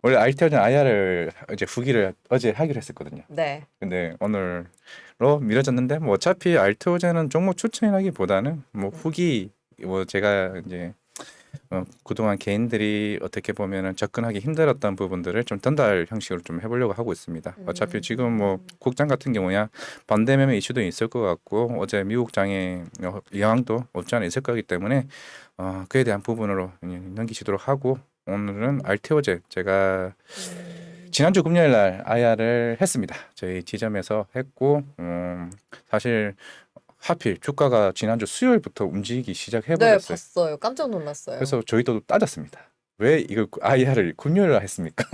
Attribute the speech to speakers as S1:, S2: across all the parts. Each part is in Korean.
S1: 원래 알테오젠 IR을 이제 후기를 어제 하기로 했었거든요.
S2: 네.
S1: 근데 오늘로 미뤄졌는데 뭐 어차피 알테오젠은 종목 추천이라기보다는 뭐
S2: 음.
S1: 후기 뭐 제가 이제 그동안 개인들이 어떻게 보면은 접근하기 힘들었던 부분들을 좀 전달 형식으로 좀 해보려고 하고 있습니다. 어차피 지금 뭐 국장 같은 경우야 반대 매매 이슈도 있을 것 같고 어제 미국장의 영향도 없지 않아 있을 거기 때문에 그에 대한 부분으로 넘기시도록 하고 오늘은 알테오제 제가 지난주 금요일 날 IR을 했습니다. 저희 지점에서 했고 사실 하필 주가가 지난주 수요일부터 움직이기
S2: 네,
S1: 시작해버렸어요.
S2: 봤어요. 깜짝 놀랐어요.
S1: 그래서 저희도 따졌습니다. 왜 이걸 IR을 금요일 날 했습니까?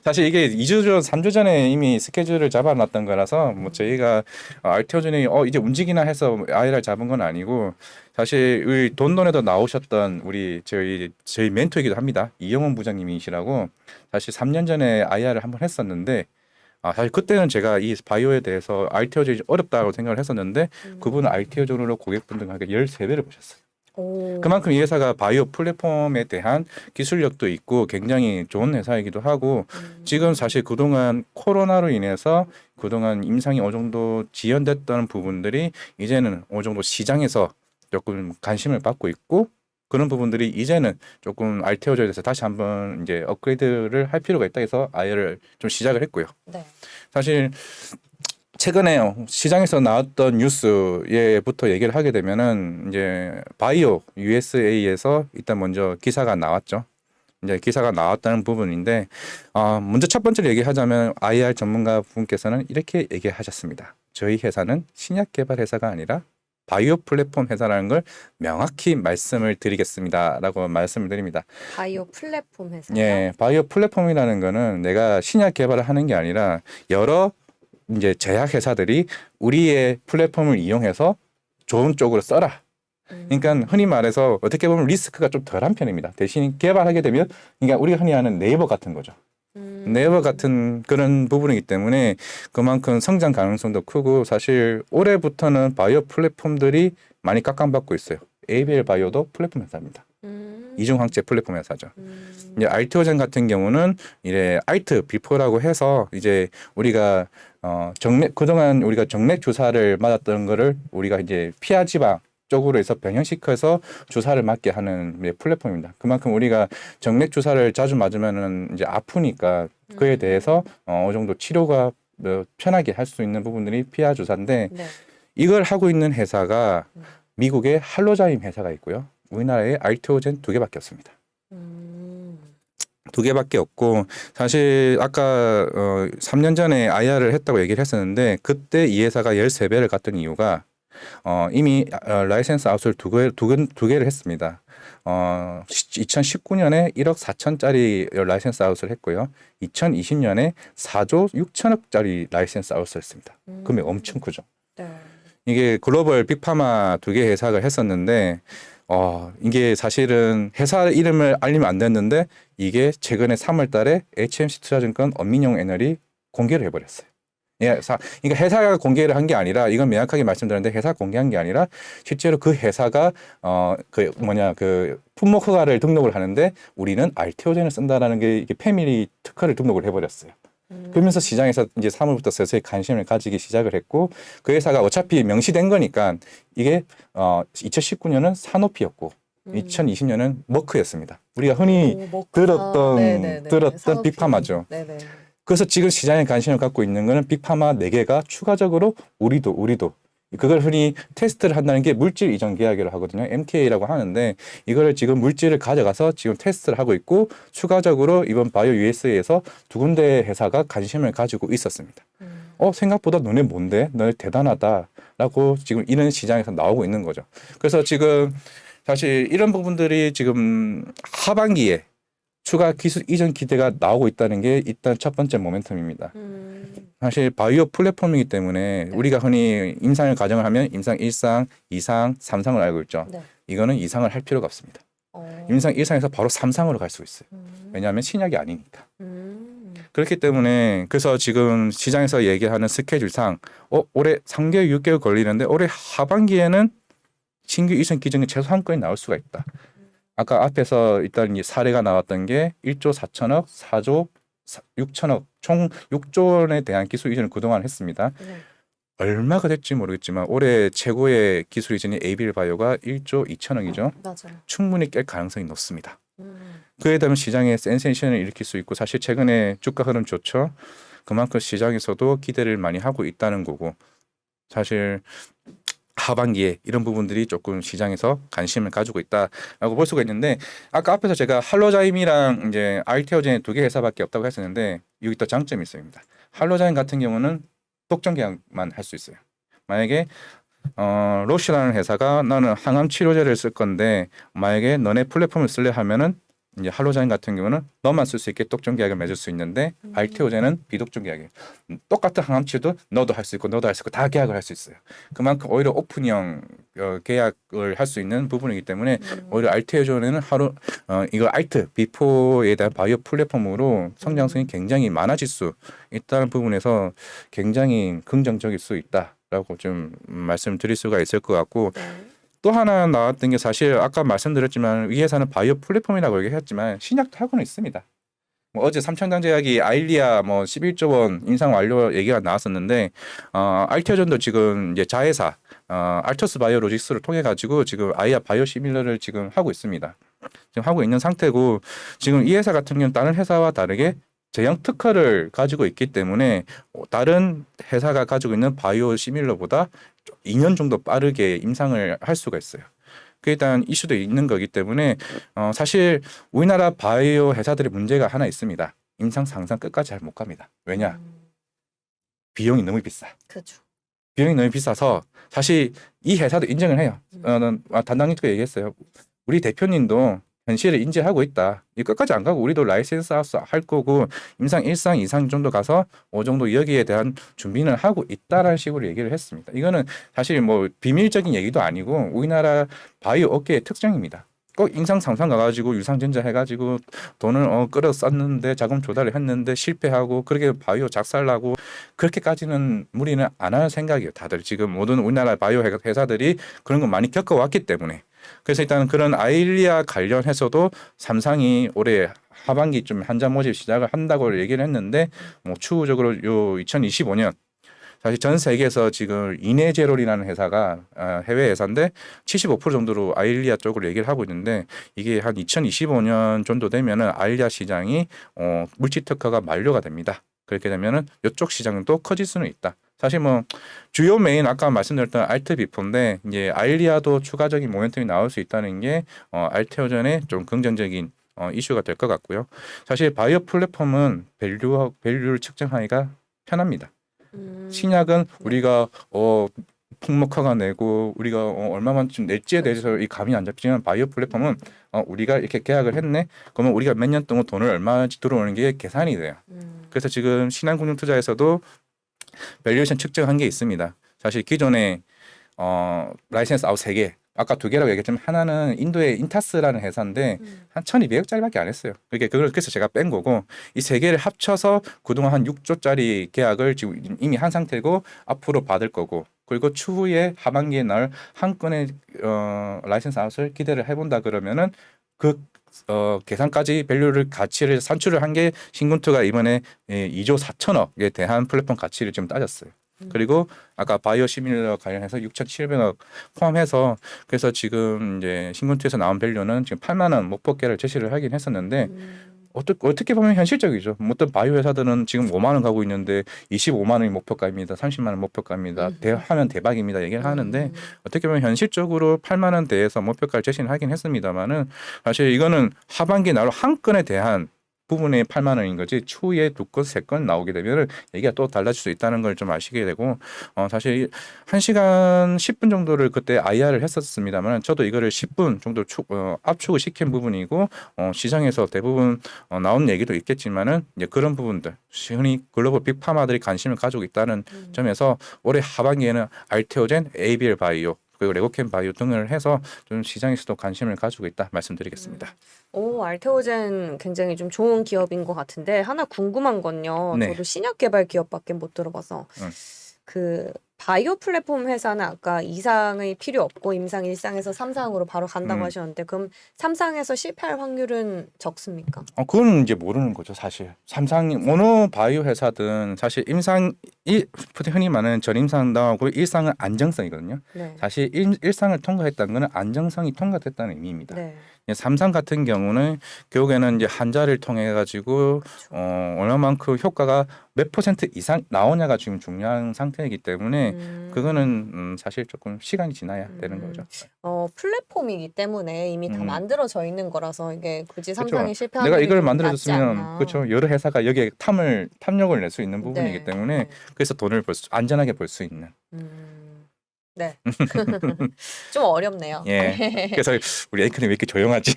S1: 사실 이게 2주 전, 3주 전에 이미 스케줄을 잡아놨던 거라서 뭐 저희가 알테오전이 이제 움직이나 해서 IR 잡은 건 아니고 사실 우리 돈돈에도 나오셨던 우리 저희 멘토이기도 합니다. 이영원 부장님이시라고 사실 3년 전에 IR을 한번 했었는데 사실 그때는 제가 이 바이오에 대해서 알테오전이 어렵다고 생각을 했었는데 그분은 알테오전으로 고객분들에게 13배를 보셨어요.
S2: 오.
S1: 그만큼 이 회사가 바이오 플랫폼에 대한 기술력도 있고 굉장히 좋은 회사이기도 하고 지금 사실 그동안 코로나로 인해서 그동안 임상이 어느 정도 지연됐던 부분들이 이제는 어느 정도 시장에서 조금 관심을 받고 있고 그런 부분들이 이제는 조금 알테오저에 대해서 다시 한번 이제 업그레이드를 할 필요가 있다 해서 아이를 좀 시작을 했고요.
S2: 네.
S1: 사실 최근에 시장에서 나왔던 뉴스에부터 얘기를 하게 되면은 이제 바이오 USA에서 일단 먼저 기사가 나왔죠. 이제 기사가 나왔다는 부분인데 먼저 첫 번째로 얘기하자면 IR 전문가 분께서는 이렇게 얘기하셨습니다. 저희 회사는 신약 개발 회사가 아니라 바이오 플랫폼 회사라는 걸 명확히 말씀을 드리겠습니다라고 말씀을 드립니다.
S2: 바이오 플랫폼 회사요?
S1: 예, 바이오 플랫폼이라는 거는 내가 신약 개발을 하는 게 아니라 여러 이제 제약 회사들이 우리의 플랫폼을 이용해서 좋은 쪽으로 써라. 그러니까 흔히 말해서 어떻게 보면 리스크가 좀 덜한 편입니다. 대신 개발하게 되면 그러니까 우리가 흔히 아는 네이버 같은 거죠. 네이버 같은 그런 부분이기 때문에 그만큼 성장 가능성도 크고 사실 올해부터는 바이오 플랫폼들이 많이 깎아받고 있어요. ABL 바이오도 플랫폼 회사입니다. 이중항체 플랫폼 회사죠. 이제 알테오젠 같은 경우는 이래 알트 비포라고 해서 이제 우리가 정맥 그동안 우리가 정맥 주사를 맞았던 거를 우리가 이제 피하 지방 쪽으로 해서 변형시켜서 주사를 맞게 하는 플랫폼입니다. 그만큼 우리가 정맥 주사를 자주 맞으면은 이제 아프니까 그에 대해서 어느 정도 치료가 편하게 할 수 있는 부분들이 피하 주사인데
S2: 네.
S1: 이걸 하고 있는 회사가 미국의 할로자임 회사가 있고요. 우리나라에 알테오젠 2개밖에 없습니다. 2개밖에 없고 사실 아까 3년 전에 IR을 했다고 얘기를 했었는데 그때 이 회사가 13배를 갔던 이유가 이미 라이센스 아웃을 두 개를 했습니다. 2019년에 1억 4천짜리 라이센스 아웃을 했고요. 2020년에 4조 6천억짜리 라이센스 아웃을 했습니다. 금액 엄청 크죠.
S2: 네.
S1: 이게 글로벌 빅파마 2개 회사가 했었는데 이게 사실은 회사 이름을 알리면 안 됐는데 이게 최근에 3월 달에 HMC 투자증권 엄민용 애널이 공개를 해버렸어요. 예, 그러니까 회사가 공개를 한 게 아니라 이건 명확하게 말씀드렸는데 회사 공개한 게 아니라 실제로 그 회사가 그 품목 허가를 등록을 하는데 우리는 알테오젠을 쓴다라는 게 이게 패밀리 특허를 등록을 해버렸어요. 그러면서 시장에서 이제 3월부터 서서히 관심을 가지기 시작을 했고 그 회사가 어차피 명시된 거니까 이게 2019년은 사노피였고 2020년은 머크였습니다. 우리가 흔히 들었던 빅파마죠.
S2: 네네.
S1: 그래서 지금 시장에 관심을 갖고 있는 거는 빅파마 4개가 추가적으로 우리도 그걸 흔히 테스트를 한다는 게 물질 이전 계약이라고 하거든요. MTA라고 하는데 이거를 지금 물질을 가져가서 지금 테스트를 하고 있고 추가적으로 이번 바이오 USA에서 2군데 회사가 관심을 가지고 있었습니다. 생각보다 너네 뭔데? 너네 대단하다라고 지금 이런 시장에서 나오고 있는 거죠. 그래서 지금 사실 이런 부분들이 지금 하반기에 추가 기술 이전 기대가 나오고 있다는 게 일단 첫 번째 모멘텀입니다. 사실 바이오 플랫폼이기 때문에 우리가 흔히 임상을 가정을 하면 임상 1상, 2상, 3상을 알고 있죠.
S2: 네.
S1: 이거는 2상을 할 필요가 없습니다. 임상 1상에서 바로 3상으로 갈 수 있어요. 왜냐하면 신약이 아니니까. 그렇기 때문에 그래서 지금 시장에서 얘기하는 스케줄상 올해 3개월, 6개월 걸리는데 올해 하반기에는 신규 이전 기준이 최소 한 건이 나올 수가 있다. 아까 앞에서 일단 이 사례가 나왔던 게 1조 4천억, 4조 6천억, 총 6조 원에 대한 기술 이전을 그동안 했습니다.
S2: 네.
S1: 얼마가 될지 모르겠지만 올해 최고의 기술 이전이 에이빌 바이오가 1조 2천억이죠.
S2: 맞아요.
S1: 충분히 깰 가능성이 높습니다.
S2: 음.
S1: 그에 따르면 시장에 센세이션을 일으킬 수 있고 사실 최근에 주가 흐름 좋죠. 그만큼 시장에서도 기대를 많이 하고 있다는 거고 사실 하반기에 이런 부분들이 조금 시장에서 관심을 가지고 있다라고 볼 수가 있는데 아까 앞에서 제가 할로자임이랑 이제 알테오젠 두 개 회사밖에 없다고 했었는데 여기 또 장점이 있습니다. 할로자임 같은 경우는 독점 계약만 할 수 있어요. 만약에 로시라는 회사가 나는 항암 치료제를 쓸 건데 만약에 너네 플랫폼을 쓸래 하면은 이제 할로자인 같은 경우는 너만 쓸 수 있게 독점 계약을 맺을 수 있는데 알테오젠은 비독점 계약이에요. 똑같은 항암 치료도 너도 할 수 있고 너도 할 수 있고 다 계약을 할 수 있어요. 그만큼 오히려 오픈형 계약을 할 수 있는 부분이기 때문에 오히려 알테오젠은 이거 알트 비포에 대한 바이오 플랫폼으로 성장성이 굉장히 많아질 수 있다는 부분에서 굉장히 긍정적일 수 있다라고 좀 말씀드릴 수가 있을 것 같고
S2: 네.
S1: 또 하나 나왔던 게 사실 아까 말씀드렸지만 이 회사는 바이오 플랫폼이라고 얘기했지만 신약도 하고는 있습니다. 뭐 어제 삼천강 제약이 아일리아 뭐 11조 원 인상 완료 얘기가 나왔었는데 알테오전도 지금 이제 자회사 알터스 바이오로직스를 통해 가지고 지금 아이아 바이오 시밀러를 지금 하고 있습니다. 지금 하고 있는 상태고 지금 이 회사 같은 경우는 다른 회사와 다르게 제형 특허를 가지고 있기 때문에 다른 회사가 가지고 있는 바이오 시밀러보다 2년 정도 빠르게 임상을 할 수가 있어요. 그에 대한 이슈도 있는 거기 때문에 사실 우리나라 바이오 회사들의 문제가 하나 있습니다. 임상 상상 끝까지 잘 못 갑니다. 왜냐? 비용이 너무 비싸.
S2: 그렇죠.
S1: 비용이 너무 비싸서 사실 이 회사도 인정을 해요. 담당님도 얘기했어요. 우리 대표님도 현실을 인지하고 있다. 이 끝까지 안 가고 우리도 라이센스 하우스 할 거고 임상 1상 2상 정도 가서 어 정도 여기에 대한 준비는 하고 있다라는 식으로 얘기를 했습니다. 이거는 사실 뭐 비밀적인 얘기도 아니고 우리나라 바이오 업계의 특징입니다. 꼭 임상 상상 가가지고 유상전자 해가지고 돈을 끌어 썼는데 자금 조달을 했는데 실패하고 그렇게 바이오 작살나고 그렇게까지는 무리는 안 할 생각이에요. 다들 지금 모든 우리나라 바이오 회사들이 그런 거 많이 겪어왔기 때문에 그래서 일단 그런 아일리아 관련해서도 삼성이 올해 하반기쯤 한자 모집 시작을 한다고 얘기를 했는데 뭐 추후적으로 요 2025년 사실 전 세계에서 지금 이네제롤이라는 회사가 해외 회사인데 75% 정도로 아일리아 쪽으로 얘기를 하고 있는데 이게 한 2025년 정도 되면은 아일리아 시장이 물질 특허가 만료가 됩니다. 그렇게 되면은 이쪽 시장도 커질 수는 있다. 사실 뭐 주요 메인 아까 말씀드렸던 알트 비포인데 이제 아일리아도 추가적인 모멘텀이 나올 수 있다는 게 알테오전의 좀 긍정적인 이슈가 될 것 같고요. 사실 바이오 플랫폼은 밸류를 측정하기가 편합니다. 신약은 우리가 풍목화가 내고 우리가 얼마만큼 낼지에 대해서 이 감이 안 잡히지만 바이오 플랫폼은 우리가 이렇게 계약을 했네. 그러면 우리가 몇 년 동안 돈을 얼마씩 들어오는 게 계산이 돼요. 그래서 지금 신한금융투자에서도 밸류에이션 측정한 게 있습니다. 사실 기존에 라이센스 아웃 3개 아까 2개라고 얘기했지만 하나는 인도의 인타스라는 회사인데 한 1,200억짜리밖에 안 했어요. 그래서 제가 뺀 거고 이 3개를 합쳐서 그동안 한 6조짜리 계약을 지금 이미 한 상태고 앞으로 받을 거고 그리고 추후에 하반기에 날 한 건의 라이센스 아웃을 기대를 해본다 그러면은 그 계산까지 밸류를 가치를 산출을 한 게 신군투가 이번에 2조 4천억에 대한 플랫폼 가치를 지금 따졌어요. 그리고 아까 바이오 시밀러 관련해서 6,700억 포함해서 그래서 지금 이제 신군투에서 나온 밸류는 지금 8만 원 목표가를 제시를 하긴 했었는데 어떻게 보면 현실적이죠. 어떤 바이오 회사들은 지금 5만 원 가고 있는데 25만 원이 목표가입니다. 30만 원 목표가입니다. 하면 대박입니다. 얘기를 하는데 어떻게 보면 현실적으로 8만 원대에서 목표가를 제시는 하긴 했습니다만은 사실 이거는 하반기 나로 한 건에 대한 부분에 8만 원인 거지 추후에 2건, 3건 나오게 되면 얘기가 또 달라질 수 있다는 걸 좀 아시게 되고 사실 1시간 10분 정도를 그때 IR을 했었습니다만 저도 이거를 10분 정도 압축을 시킨 부분이고 시장에서 대부분 나온 얘기도 있겠지만은 이제 그런 부분들 흔히 글로벌 빅파마들이 관심을 가지고 있다는 점에서 올해 하반기에는 알테오젠, 에이비엘 바이오 그리고 레고캠 바이오 등을 해서 좀 시장에서도 관심을 가지고 있다 말씀드리겠습니다.
S2: 오, 알테오젠 굉장히 좀 좋은 기업인 것 같은데 하나 궁금한 건요.
S1: 네.
S2: 저도 신약 개발 기업밖에 못 들어봐서 그 바이오 플랫폼 회사는 아까 2상의 필요 없고 임상 1상에서 3상으로 바로 간다고 하셨는데 그럼 3상에서 실패할 확률은 적습니까?
S1: 그거는 이제 모르는 거죠, 사실. 어느 바이오 회사든 사실 흔히 말하는 전임상 나오고 1상은 안정성이거든요.
S2: 네.
S1: 사실 1상을 통과했다는 거는 안정성이 통과됐다는 의미입니다.
S2: 네.
S1: 3상 같은 경우는 결국에는 이제 한자를 통해 가지고 얼마만큼 효과가 몇 퍼센트 이상 나오냐가 지금 중요한 상태이기 때문에 그거는 사실 조금 시간이 지나야 되는 거죠.
S2: 플랫폼이기 때문에 이미 다 만들어져 있는 거라서 이게 굳이
S1: 그렇죠.
S2: 삼상이 실패하는
S1: 내가
S2: 게
S1: 이걸
S2: 좀 낫지
S1: 만들어줬으면
S2: 않나.
S1: 그렇죠. 여러 회사가 여기에 탐욕을 낼 수 있는 부분이기
S2: 네.
S1: 때문에
S2: 네.
S1: 그래서 돈을 안전하게 벌 수 있는.
S2: 네. 좀 어렵네요.
S1: 예. 그래서 우리 앵커님 왜 이렇게 조용하지?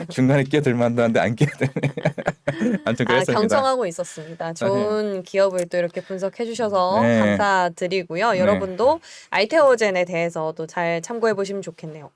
S1: 중간에 끼어들 만도 한데 안 끼어드네. 아무튼 그랬습니다.
S2: 경청하고 있었습니다. 좋은 기업을 또 이렇게 분석해 주셔서
S1: 네.
S2: 감사드리고요.
S1: 네.
S2: 여러분도 알테오젠에 대해서도 잘 참고해 보시면 좋겠네요.